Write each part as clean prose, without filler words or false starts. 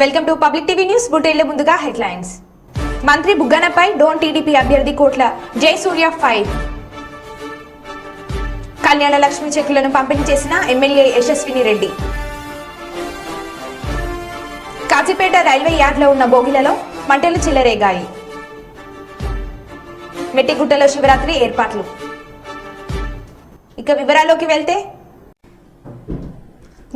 Welcome to public TV news. బులెటిన్ల ముందుగా headlines. మంత్రి బుగ్గనపై డోన్ టీడీపీ అభ్యర్థి కోట్ల జయసూర్య ఫైర్. కళ్యాణ లక్ష్మి చెక్కులను పంపిణీ చేసిన ఎమ్మెల్యే యశస్విని రెడ్డి. కాజీపేట రైల్వే యార్డ్లో ఉన్న బోగిలలో మంటలు చెలరేగాయి. మెట్టిగుట్టలో శివరాత్రి ఏర్పాట్లు. ఇక వివరాల్లోకి వెళ్తే,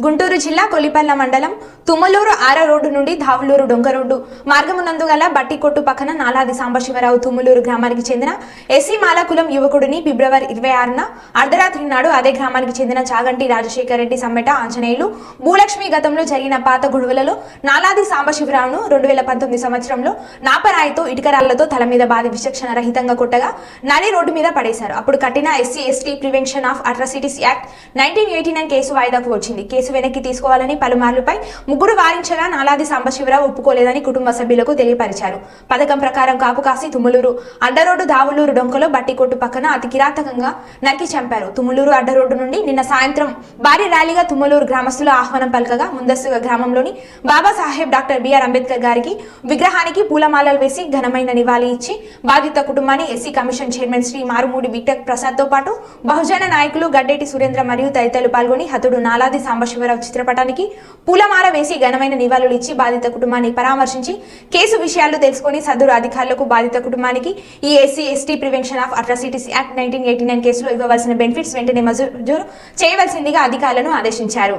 గుంటూరు జిల్లా కొలిపల్ల మండలం తుమ్మలూరు ఆర రోడ్డు నుండి ధావులూరు డొంక రోడ్డు మార్గమునందు గల బట్టికొట్టు పక్కన నాలాది సాంబశివరావు తుమ్మలూరు గ్రామానికి చెందిన ఎస్సీ మాలకులం యువకుడిని ఫిబ్రవరి 26న అర్ధరాత్రి నాడు అదే గ్రామానికి చెందిన చాగంటి రాజశేఖర రెడ్డి సమ్మెట ఆంజనేయులు భూలక్ష్మి గతంలో జరిగిన పాత గొడవలలో నాలాది సాంబశివరావును 2019 సంవత్సరంలో నాపరాయితో ఇటుకరాళ్లతో తల మీద బాధి విచక్షణ రహితంగా కొట్టగా నడి రోడ్డు మీద పడేశారు. అప్పుడు కట్టిన SC ST prevention of atrocities act 1989 case వాయిదాకు వచ్చింది. కేసు వెనక్కి తీసుకోవాలని పలుమార్లుపై ముగ్గురు వారించగా నాలాది సాంబశివరావు ఒప్పుకోలేదని కుటుంబ సభ్యులకు తెలియపరిచారు. పథకం ప్రకారం కాపు కాసి తుమ్మలూరు అడ్డరోడ్డు దావులూరు డొంకలో బట్టికొట్టు పక్కన అతి కిరాతకంగా నరికి చంపారు. తుమ్మలూరు అడ్డరోడ్డు నుండి నిన్న సాయంత్రం భారీ ర్యాలీగా తుమ్మలూరు గ్రామస్తులు ఆహ్వానం పలకగా ముందస్తుగా గ్రామంలోని బాబాసాహెబ్ డాక్టర్ బిఆర్ అంబేద్కర్ గారికి విగ్రహానికి పూలమాలలు వేసి ఘనమైన నివాళి ఇచ్చి బాధిత కుటుంబాన్ని SC commission chairman Shri Marumudi Victor Prasad తో పాటు బహుజన నాయకులు గడ్డేటి సురేంద్ర మరియు తదితరులు పాల్గొని హతుడు నాలాది సాంబశివరావు చిత్రపటానికి పూలమాల వేసి ఘనమైన నివాళులు ఇచ్చి బాధిత కుటుంబాన్ని పరామర్శించి కేసు విషయాలు తెలుసుకుని సదరు అధికారులకు బాధిత కుటుంబానికి ఈ SC ST prevention of atrocities act 1989 కేసులో ఇవ్వవలసిన బెనిఫిట్స్ వెంటనే మంజూరు చేయవలసిందిగా అధికారులను ఆదేశించారు.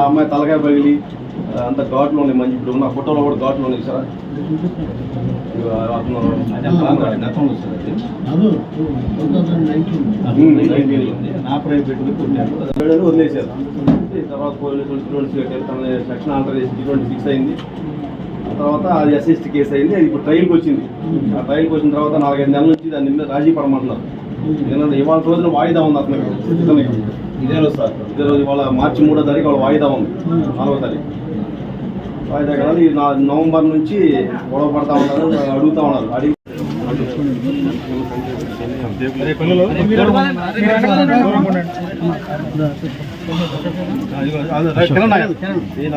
అమ్మాయి తలకాయ పగిలి అంత ఘాట్లు ఉన్నాయి. మంచి ఇప్పుడు ఉన్న ఫోటోలో కూడా ఘాట్లు ఉన్నాయి సార్. వదిలేశారు. తర్వాత పోలీసులు సెక్షన్ ఆల్టర్ చేసి 26 అయింది. తర్వాత అది ఎస్ఎస్టీ కేసు అయింది. అది ఇప్పుడు ట్రయల్కి వచ్చింది. ఆ ట్రయల్కి వచ్చిన తర్వాత 4-5 నెలల నుంచి దాని మీద రాజీ పడమంటున్నారు. ఎందుకంటే ఇవాళ రోజున వాయిదా ఉంది అతనికి. ఇదే రోజు సార్, ఇదే రోజు ఇవాళ మార్చి 3వ తారీఖు వాళ్ళ వాయిదా ఉంది. 4వ తారీఖు వాయిదా కదా. ఈ నవంబర్ నుంచి గొడవ పడతా ఉన్నారు, అడుగుతా ఉన్నారు. అడిగి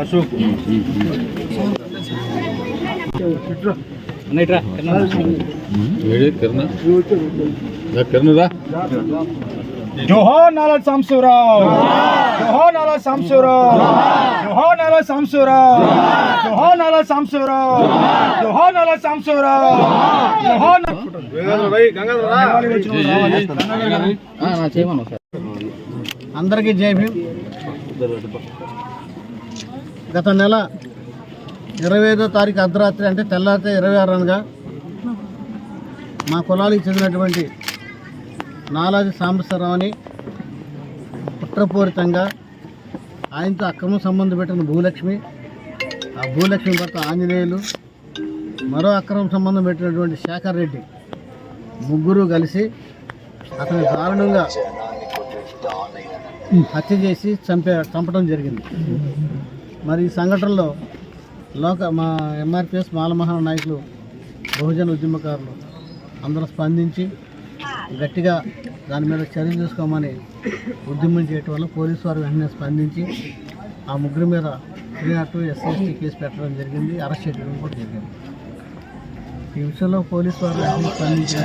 అశోక్ जोहार नाला सामशेवराव, जोहार नाला सामशेवराव, जोहार नाला सामशेवराव, जोहार नाला सामशेवराव, जोहार नाला सामशेवराव, जोहार అందరికీ జై భీమ్. గత నెల 25వ తారీఖు అర్ధరాత్రి అంటే తెల్లారితే 26 అనగా మా కులానికి చెందినటువంటి నాలాది సాంబశివరావుని కుట్రపూరితంగా ఆయనతో అక్రమ సంబంధం పెట్టిన భూలక్ష్మి, ఆ భూలక్ష్మి భర్త ఆంజనేయులు, మరో అక్రమ సంబంధం పెట్టినటువంటి శేఖర్ రెడ్డి ముగ్గురు కలిసి అతని దారుణంగా హత్య చేసి చంపడం జరిగింది. మరి ఈ సంఘటనలో మా ఎంఆర్పిఎస్ మాలమహా నాయకులు, బహుజన ఉద్యమకారులు అందరూ స్పందించి గట్టిగా దాని మీద చర్యలు తీసుకోమని ఉద్యమం చేయటం వల్ల పోలీసు వారు వెంటనే స్పందించి ఆ ముగ్గురి మీద 302 SC/ST కేసు పెట్టడం జరిగింది. అరెస్ట్ చేయడం కూడా జరిగింది. ఈ విషయంలో పోలీసు వారు వెంటనే స్పందించిన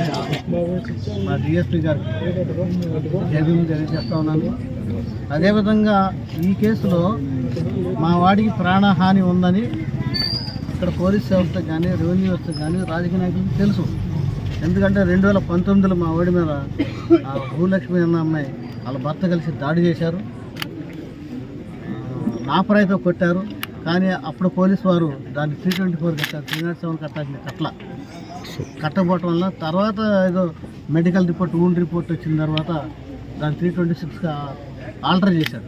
మా డిఎస్పీ గారికి జైభీం తెలియజేస్తా ఉన్నాను. అదేవిధంగా ఈ కేసులో మా వాడికి ప్రాణహాని ఉందని ఇక్కడ పోలీస్ వ్యవస్థ కానీ, రెవెన్యూ వ్యవస్థ కానీ, రాజకీయ నాయకులకు తెలుసు. ఎందుకంటే 2019లో మా వాడి మీద ఆ భూలక్ష్మి అన్న అమ్మాయి వాళ్ళ భర్త కలిసి దాడి చేశారు, నాపరాయితో కొట్టారు. కానీ అప్పుడు పోలీసు వారు దాన్ని 324 కట్టారు, 307 కట్టాల్సిన కట్టకపోవటం వల్ల తర్వాత ఏదో మెడికల్ రిపోర్ట్, ఊన్ రిపోర్ట్ వచ్చిన తర్వాత దాన్ని 326గా ఆల్టర్ చేశారు.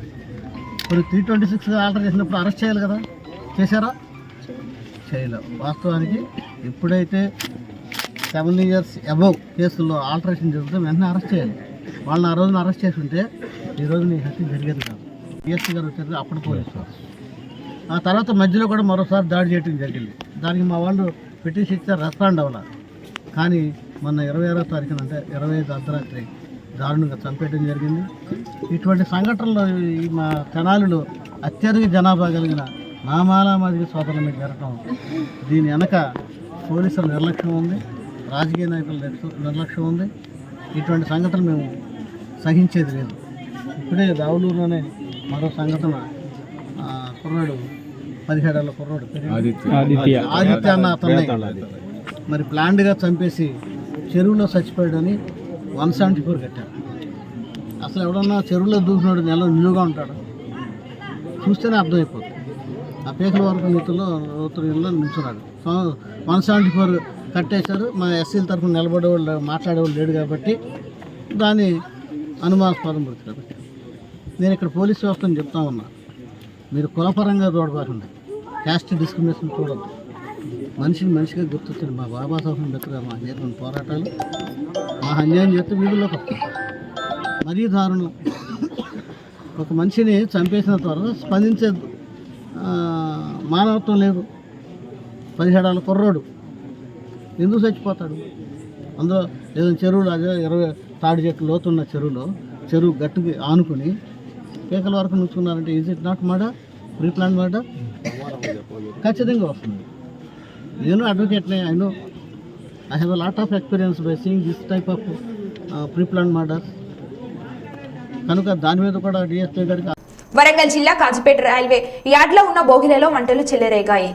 ఇప్పుడు 326గా ఆల్టర్ చేసినప్పుడు అరెస్ట్ చేయాలి కదా, చేశారా? చేయలేదు. వాస్తవానికి ఎప్పుడైతే 7 years అబవ్ కేసుల్లో ఆల్టరేషన్ జరుగుతుంది వెంటనే అరెస్ట్ చేయాలి. వాళ్ళని ఆ రోజున అరెస్ట్ చేసి ఉంటే ఈరోజు నీ హత్య జరిగేది కాదు. డిఎస్పీ గారు వచ్చారు అప్పుడు పోలీసు. ఆ తర్వాత మధ్యలో కూడా మరోసారి దాడి చేయడం జరిగింది. దానికి మా వాళ్ళు పిటిషన్ ఇచ్చారు, రెస్పాండ్ అవ్వాలి. కానీ మొన్న 26వ తారీఖున అంటే 25 అర్ధరాత్రి దారుణంగా చంపేయడం జరిగింది. ఇటువంటి సంఘటనలు ఈ మా తెనాలిలో అత్యధిక జనాభా కలిగిన నామాల మాదిరి సోదరుల మీద జరగటం, దీని వెనక పోలీసుల నిర్లక్ష్యం ఉంది, రాజకీయ నాయకుల నిర్లక్ష్యం ఉంది. ఇటువంటి సంఘటనలు మేము సహించేది లేదు. ఇప్పుడే దావులూరులోనే మరో సంఘటన, కుర్రాడు 17 ఏళ్ళ కుర్రాడు ఆదిత్య అన్న అతన్ని మరి ప్లాండ్గా చంపేసి చెరువులో చచ్చిపోయాడని 174 కట్టారు. అసలు ఎవడన్నా చెరువులో దూకినాడు నెల నిలువుగా ఉంటాడు, చూస్తేనే అర్థమైపోతుంది. ఆ పేకల వరకు నీతుల్లో నీళ్ళలో నిల్చున్నాడు. 174 కట్టేశారు. మా ఎస్సీల తరఫున నిలబడేవాళ్ళు మాట్లాడేవాళ్ళు లేడు కాబట్టి దాన్ని అనుమానాస్పదం పడుతుంది. కాబట్టి నేను ఇక్కడ పోలీస్ వ్యవస్థను చెప్తా ఉన్నా, మీరు కులపరంగా చూడబాకండి, క్యాస్ట్ డిస్క్రిమినేషన్ చూడద్దు. మనిషిని మనిషిగా గుర్తొచ్చింది. మా బాబాసాహెబ్ అంబేద్కర్ గారు మా చేతున్న పోరాటాలు మా అన్యాయం చేస్తే వీధుల్లోకి వస్తాయి. మరీ దారుణం. ఒక మనిషిని చంపేసిన తర్వాత స్పందించే మానవత్వం లేదు. 17 ఏళ్ళ కుర్రోడు ఎందుకు చచ్చిపోతాడు? అందులో ఏదైనా చెరువులు, అదే 20 తాడి చెట్లు లోతున్న చెరువు గట్టుకి ఆనుకుని పేకల వరకు నుంచున్నారంటే is it not murder? Pre plan murder ఖచ్చితంగా వస్తుంది. నేను అడ్వకేట్నే, I have a lot of experience by seeing this type of pre plan murder. కనుక దాని మీద కూడా డిఎస్పీ గారికి. వరంగల్ జిల్లా కాజీపేట రైల్వే యార్డ్లో ఉన్న బోగిలలో మంటలు చెలరేగాయి.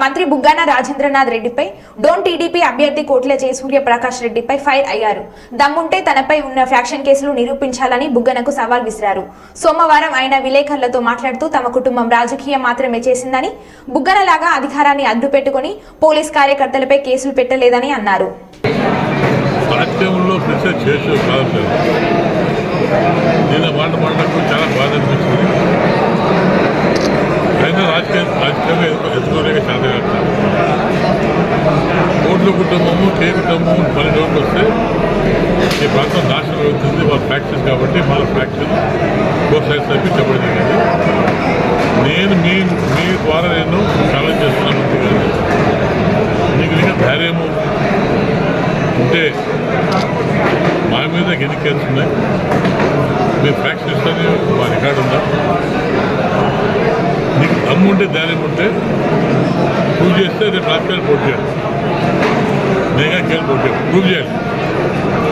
మంత్రి బుగ్గాన రాజేంద్రనాథ్ రెడ్డిపై డోన్ టీడీపీ అభ్యర్థి కోట్ల జయసూర్యప్రకాష్ రెడ్డిపై ఫైర్ అయ్యారు. దమ్ముంటే తనపై ఉన్న ఫ్యాక్షన్ కేసులు నిరూపించాలని బుగ్గనకు సవాల్ విసిరారు. సోమవారం ఆయన విలేకరులతో మాట్లాడుతూ తమ కుటుంబం రాజకీయం మాత్రమే చేసిందని, బుగ్గనలాగా అధికారాన్ని అడ్డు పెట్టుకుని పోలీస్ కార్యకర్తలపై కేసులు పెట్టలేదని అన్నారు. కోట్ల కుటుంబము కే కుటుంబము మన లోకి వస్తే ఈ ప్రాంతం నాశనం అవుతుంది. వాళ్ళ ఫ్యాక్టరీస్ కాబట్టి వాళ్ళ ఫ్యాక్టరీ కోర్సైజ్ తప్పి చెప్పడం జరిగింది. నేను మీ ద్వారా నేను ఛాలెంజ్ చేస్తున్నాను. మీకు ఇంకా ధైర్యము ఉంటే మా మీద ఎన్ని కేసులు ఉన్నాయి, మీ ఫ్యాక్టరీ ఇస్తుంది, మా రికార్డు ఉందా? నీకు దమ్ము ఉంటే ధైర్యం ఉంటే ప్రూవ్ చేస్తే రేపు రాజకీయాలు పోటీ చేయాలి, నేగా కేసు పోటీ చేయాలి, ప్రూవ్ చేయాలి.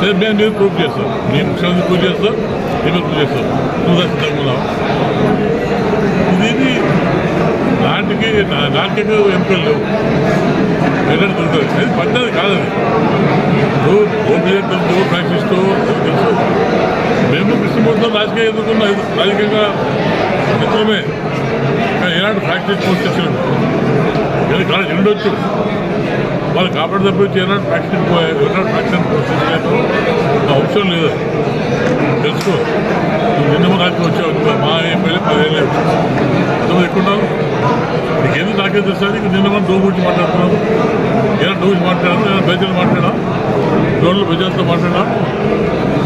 లేదు మేము మీరు ప్రూవ్ చేస్తాం, మీ ముఖ్యమంత్రి ప్రూవ్ చేస్తాం, మేము ప్రూవ్ చేస్తాం. నువ్వు సిద్ధంగా ఉన్నావు. ఇది నాటికి ఎంపికలు లేవు, ఎన్నడూ దొరుకుతుంది. అది పద్ధతి కాదు. అది నువ్వు ఓపీ తెలుసు, ప్రాక్టీస్తూ తెలుసు. మేము కృష్ణమూర్తితో రాజకీయం ఎదుర్కొన్నాం, రాజకీయంగా మిత్రమే. కానీ ఏనాడు ఫ్యాక్టరీ కోర్స్ తెచ్చినాడు, కాలేజ్ ఉండొచ్చు. వాళ్ళు కాపాడు తప్పించి ఏనాడు ఫ్యాక్షన్ అవసరం లేదు తెలుసుకో. నిన్న రాత్రి వచ్చావు మా ఎమ్మెల్యే 10 ఏళ్ళు అర్థం ఎక్కున్నావు నీకేందుకు నాకే తెలుసా? నీకు నిన్న మనం డో గురించి మాట్లాడుతున్నావు. ఏదైనా డో గురించి మాట్లాడాను, ఏదైనా ప్రజలు మాట్లాడా, రోడ్లు ప్రజలతో మాట్లాడా.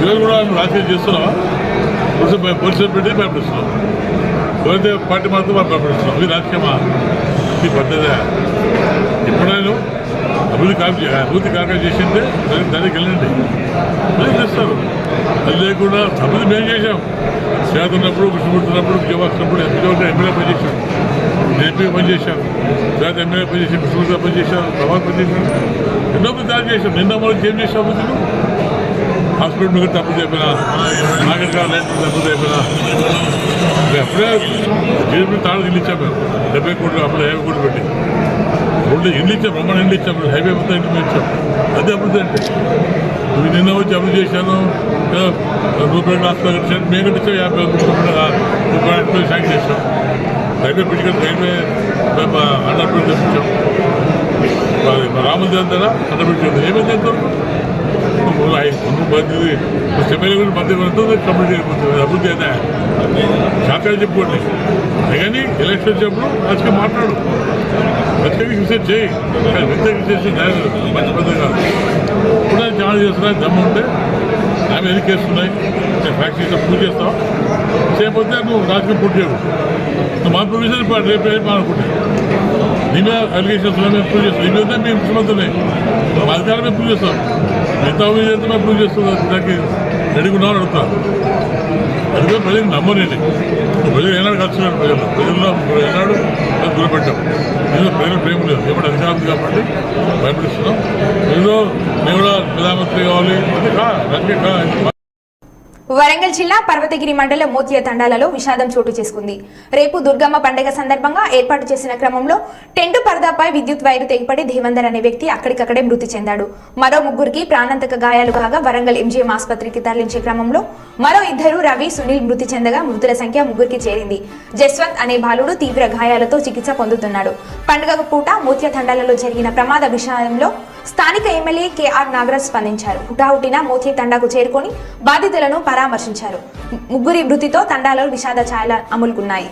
ఈరోజు కూడా రాజకీయం చేస్తున్నావా? పోలీసులు పెట్టి భయపడిస్తున్నావు. ఎవరైతే పార్టీ మాత్రం వాళ్ళు భయపడిస్తున్నావు. ఇది రాజకీయమా? ఇది పద్ధతి. ఎప్పుడైనా అభివృద్ధి కార్యక్రమం చేసిందే దానికి వెళ్ళండి, మళ్ళీ తెస్తారు. అది లేకుండా అభివృద్ధి మేము చేశాం. చేతున్నప్పుడు కృష్ణపడుతున్నప్పుడు విజయవాస్తున్నప్పుడు ఎమ్మెల్యే పనిచేశాం, ఎంపీ పనిచేశాం, చేత ఎమ్మెల్యే పనిచేసాం, కృష్ణపూర్తిగా పనిచేశాం, ప్రభావం పనిచేశాం, ఎన్నో దాడి చేశాం. నిన్న మనకి ఏం చేసాం? అభివృద్ధులు హాస్పిటల్ మీద తప్పులు చెప్పినా, నాగరిక లైన్ తప్పులు చెప్పినా, అప్పుడే జీడిపి తాడు ఇల్లు ఇచ్చాం మేము 70 కోట్లు, అప్పుడు 50 కోట్లు పెట్టి రెండు ఇల్లు ఇచ్చాం, బ్రహ్మాండ ఇల్లు ఇచ్చాం, హైవే మొత్తం ఇల్లు ఇచ్చాం. అదే అభివృద్ధి అంటే. నువ్వు నిన్న వచ్చి అభివృద్ధి చేశాను, రూపాయలు హాస్పిటల్ కట్టాను, మేము కట్టించాం 50 రూపాయలు శాంక్షన్ చేసాం. రైల్వే పిటికల్ రైల్వే అండర్ బ్రిడ్జ్ తెప్పించాం. రామదేవ్ దగ్గర అండర్ బ్రిడ్జ్ ఉంది. ఏమైంది ఎంతవరకు? ఎమ్మెల్యే కూడా మధ్య కంప్లీట్ అయిపోతుంది. అభివృద్ధి అయితే శాఖలు చెప్పుకోండి కానీ ఎలక్షన్ వచ్చినప్పుడు రాజకీయం మాట్లాడు, రాజకీయ రిసెర్చ్ చేయి. వ్యక్తిగత రిసెర్చ్ మంచి పద్ధతి కాదు. ఇప్పుడు చాలా చేస్తున్నాయి. దమ్ము ఉంటే ఆమె ఎన్ని కేసున్నాయి, ఫ్యాక్టరీ పూజ చేస్తావు, చేయకపోతే నువ్వు రాజకీయం పూర్తి చేయవు. నువ్వు మా ప్రొఫెసర్ రేపు అనుకుంటే నీ మీద అలిగేషన్స్ మేము ప్రూవ్ చేస్తాం. ఈ మీద మేము ముఖ్యమంత్రులే, మా అధికారం మేము ప్రూవ్ చేస్తాం. మిగతా చేస్తే మేము ప్రూవ్ చేస్తాం. దానికి రెడీగా ఉన్నామని అడుగుతాం. అందుకే ప్రజలకు నమ్మనండి. ప్రజలు ఏనాడు ఖర్చున్నారు, ప్రజల్లో ఏనాడు గురిపెట్టాం. ఏదో ప్రజల ప్రేమ లేదు, ఎప్పుడు అధికారం కాబట్టి భయపడిస్తున్నాం. ఏదో నేను కూడా ప్రధానమంత్రి కావాలి అంటే రాజకీయ. వరంగల్ జిల్లా పర్వతగిరి మండలం మోతియ తండాలలో విషాదం చోటు చేసుకుంది. రేపు దుర్గమ్మ పండుగ సందర్భంగా ఏర్పాటు చేసిన క్రమంలో టెంటు పరదాపై విద్యుత్ వైరు తెగిపడి దేవందర్ అనే వ్యక్తి అక్కడికక్కడే మృతి చెందాడు. మరో 3కి ప్రాణాంతక గాయాలు కాగా వరంగల్ ఎంజీఎం ఆసుపత్రికి తరలించే క్రమంలో మరో 2 రవి, సునీల్ మృతి చెందగా మృతుల సంఖ్య 3కి చేరింది. జస్వంత్ అనే బాలుడు తీవ్ర గాయాలతో చికిత్స పొందుతున్నాడు. పండుగ పూట మోతియ తండాలలో జరిగిన ప్రమాద విషయంలో స్థానిక ఎమ్మెల్యే కేఆర్ నాగరాజ్ స్పందించారు. హుటాహుటిన మోతియ తండాకు చేరుకొని బాధితులను పరామర్శించారు. 3 మృతితో తండాలో విషాద ఛాయలు అములుకున్నాయి.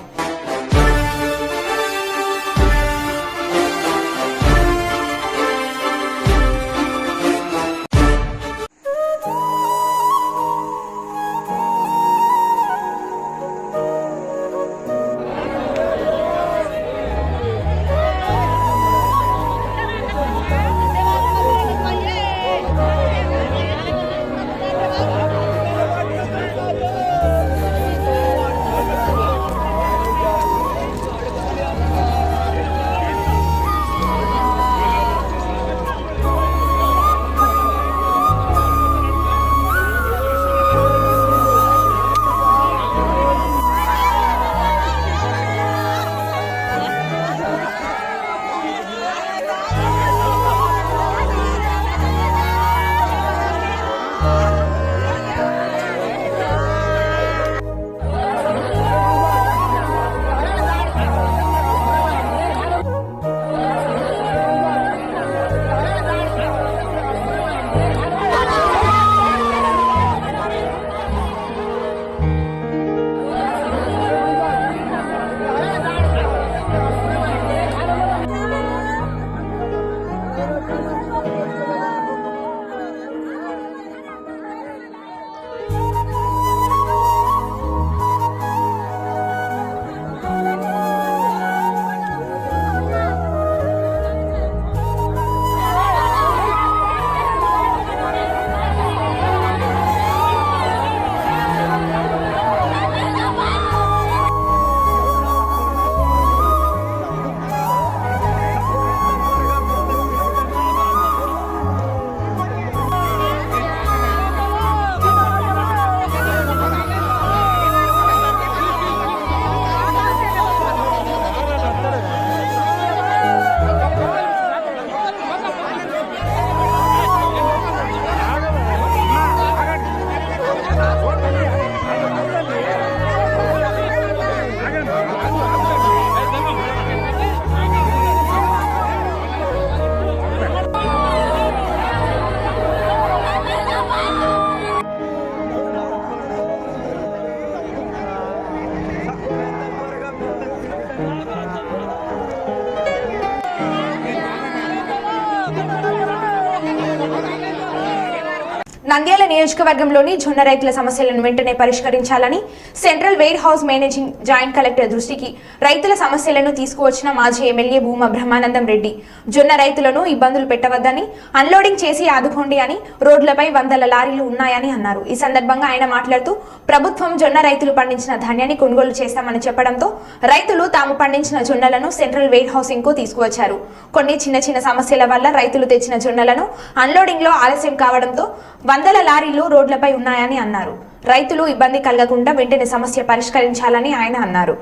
నంద్యాల నియోజకవర్గంలోని జొన్న రైతుల సమస్యలను వెంటనే పరిష్కరించాలని central warehouse managing joint collector దృష్టికి రైతుల సమస్యలను తీసుకువచ్చిన మాజీ ఎమ్మెల్యే భూమా బ్రహ్మానందం రెడ్డి జొన్న రైతులను ఇబ్బందులు పెట్టవద్దని అన్లోడింగ్ చేసి ఆదుకోండి అని రోడ్లపై వందల లారీలు ఉన్నాయని అన్నారు. ఈ సందర్భంగా ఆయన మాట్లాడుతూ ప్రభుత్వం జొన్న రైతులు పండించిన ధాన్యాన్ని కొనుగోలు చేస్తామని చెప్పడంతో రైతులు తాము పండించిన జొన్నలను సెంట్రల్ వేర్ హౌసింగ్ కు తీసుకువచ్చారు. కొన్ని చిన్న సమస్యల వల్ల రైతులు తెచ్చిన జొన్నలను అన్లోడింగ్ లో ఆలస్యం కావడంతో వందల లారీలు రోడ్లపై ఉన్నాయని అన్నారు. రైతులు ఇబ్బంది కలగకుండా వెంటనే సమస్య పరిష్కరించాలని ఆయన అన్నారు.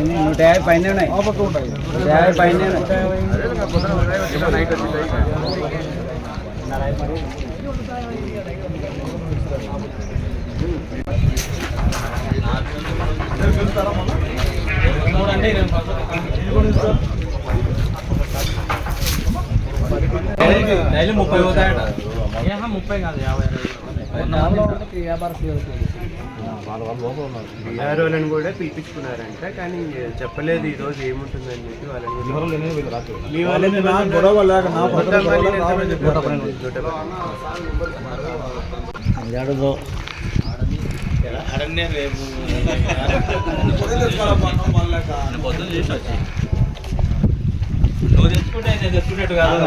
నూట యాభై పైన ఉన్నాయి, 50 పైన డైలీ 30 పోతాయట. 30 కాదు 50 వాళ్ళని కూడా పిలిపించుకున్నారంట, కానీ చెప్పలేదు ఈ రోజు ఏముంటుందని చెప్పి నువ్వు తెచ్చుకుంటే నేను తెచ్చుకున్నట్టు కాదు.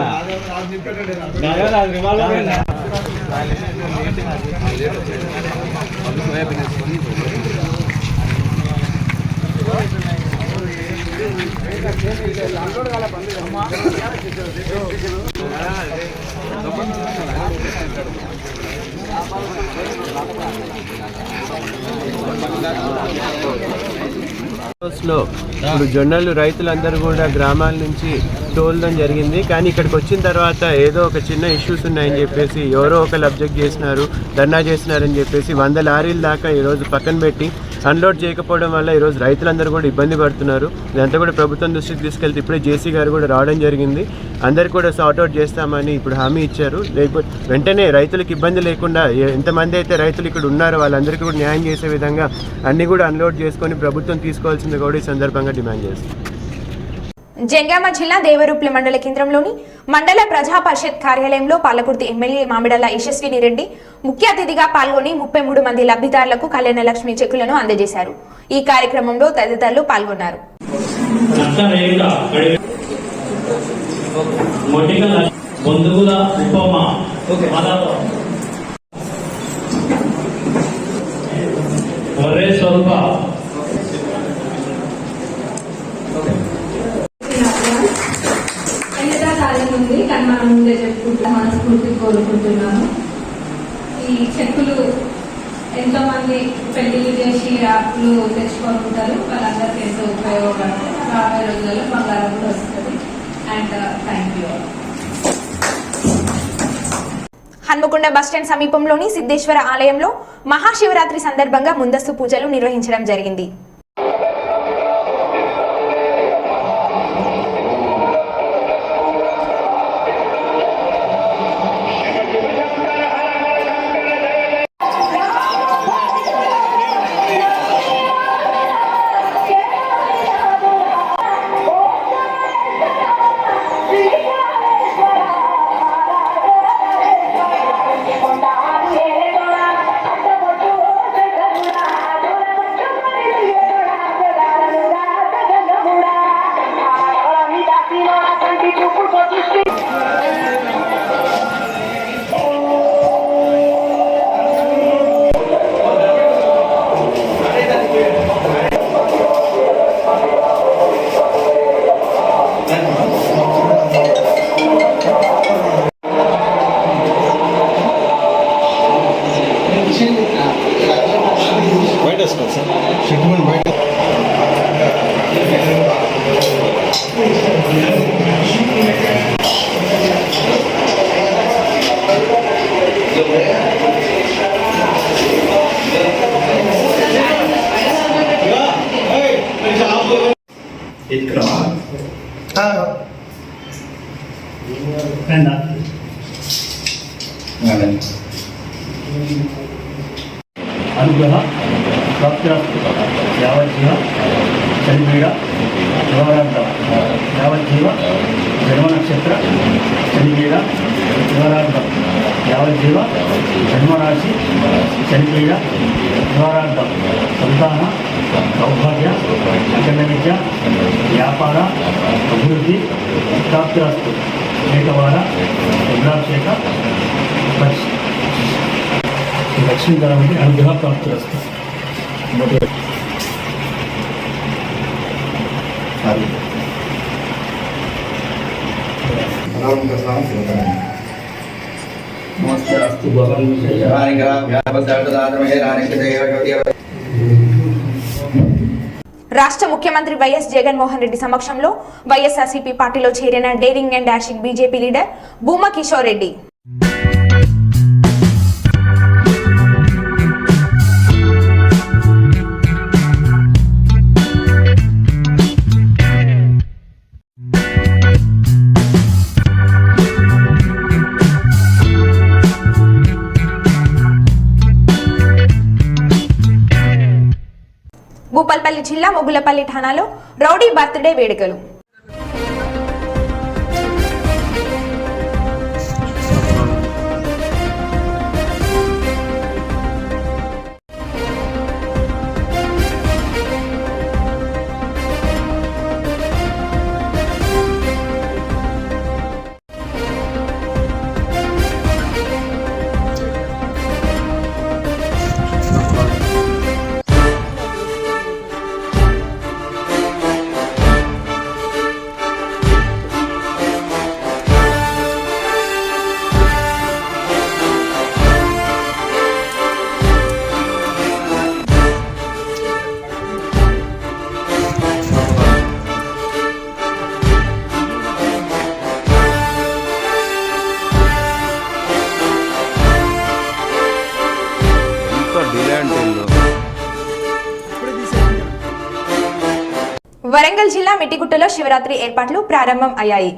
ఇప్పుడు జొన్నలు రైతులందరూ కూడా గ్రామాల నుంచి తోలడం జరిగింది, కానీ ఇక్కడికి వచ్చిన తర్వాత ఏదో ఒక చిన్న ఇష్యూస్ ఉన్నాయని చెప్పేసి ఎవరో ఒకరు అబ్జెక్ట్ చేసినారు, ధర్నా చేసినారని చెప్పేసి 100 లారీల దాకా ఈరోజు పక్కన పెట్టి అన్లోడ్ చేయకపోవడం వల్ల ఈరోజు రైతులందరూ కూడా ఇబ్బంది పడుతున్నారు. ఇదంతా కూడా ప్రభుత్వం దృష్టికి తీసుకెళ్తే ఇప్పుడే జేసీ గారు కూడా రావడం జరిగింది. అందరు కూడా సార్ట్అవుట్ చేస్తామని ఇప్పుడు హామీ ఇచ్చారు. లేకపోతే వెంటనే రైతులకు ఇబ్బంది లేకుండా ఎంతమంది అయితే రైతులు ఇక్కడ ఉన్నారో వాళ్ళందరికీ కూడా న్యాయం చేసే విధంగా అన్ని కూడా అన్లోడ్ చేసుకొని ప్రభుత్వం తీసుకోవాల్సింది కూడా ఈ సందర్భంగా డిమాండ్ చేస్తుంది. జనగామ జిల్లా దేవరూప్ల మండల కేంద్రంలోని మండల ప్రజా పరిషత్ కార్యాలయంలో పాలకుర్తి ఎమ్మెల్యే మామిడాల యశస్విని రెడ్డి ముఖ్య అతిథిగా పాల్గొని 33 మంది లబ్ధిదారులకు కళ్యాణ లక్ష్మి చెక్కులను అందజేశారు. ఈ కార్యక్రమంలో తదితరులు పాల్గొన్నారు. కానీ మనం ముందే చెప్పుకుంటాం, మనస్ఫూర్తి కోరుకుంటున్నాను. ఈ చెక్కులు ఎంతోమంది పెళ్లిళ్ళు చేసి యాప్లు తెచ్చుకొని ఉంటారు, వాళ్ళందరికీ ఎంతో ఉపయోగపడుతుంది. రాబోయే రోజుల్లో బంగారం కూడా వస్తుంది. And thank you. Hanamkonda bus stand సమీపంలోని సిద్ధేశ్వర ఆలయంలో మహాశివరాత్రి సందర్భంగా ముందస్తు పూజలు నిర్వహించడం జరిగింది. అనుగ్రహ ప్రాప్తిరస్తు యావజ్జీవ శనిపీడ నివారార్థం యావజ్జీవ జన్మ నక్షత్ర శనిపీడ నివారార్థం యావజ్జీవ జన్మరాశి శనిపీడ నివారార్థం సంతాన సౌభాగ్య అఖండ విద్య వ్యాపార అభివృద్ధి ప్రాప్తిరస్తు ఏకవార రుద్రాభిషేక లక్ష్మీకరానికి అనుగ్రహ ప్రాప్తిరస్తు. రాష్ట్ర ముఖ్యమంత్రి వైఎస్ జగన్మోహన్ రెడ్డి సమక్షంలో వైఎస్ఆర్సీపీ పార్టీలో చేరిన daring and dashing BJP leader Bhuma Kishore Reddy Bhupalpalli జిల్లా మొగులపల్లి ఠాణాలో రౌడీ బర్త్డే వేడుకలు. వరంగల్ జిల్లా మిట్టిగుట్టలో శివరాత్రి ఏర్పాట్లు ప్రారంభం అయ్యాయి.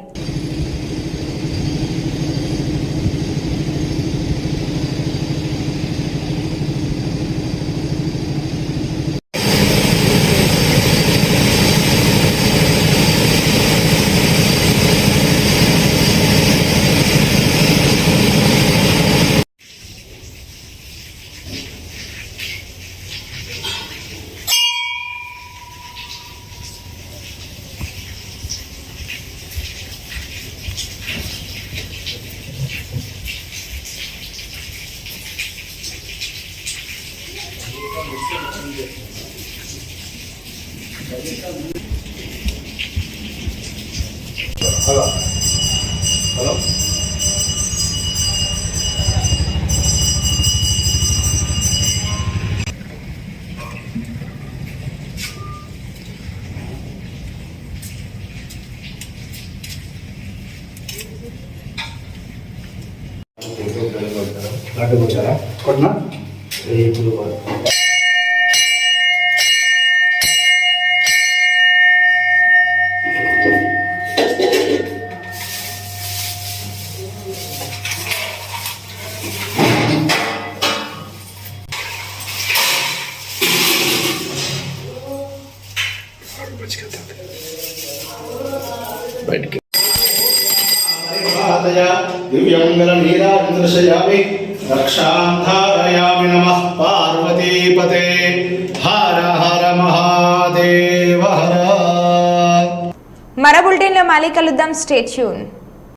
హలో కొట్టారా కొట్టినా दिव्यमंगलनीराजदर्शयामि रक्षां धारयामि नमः पार्वतीपते हर हर महादेव हर. మరో బులెటిన్లో మళ్ళీ కలుద్దాం. Stay tune.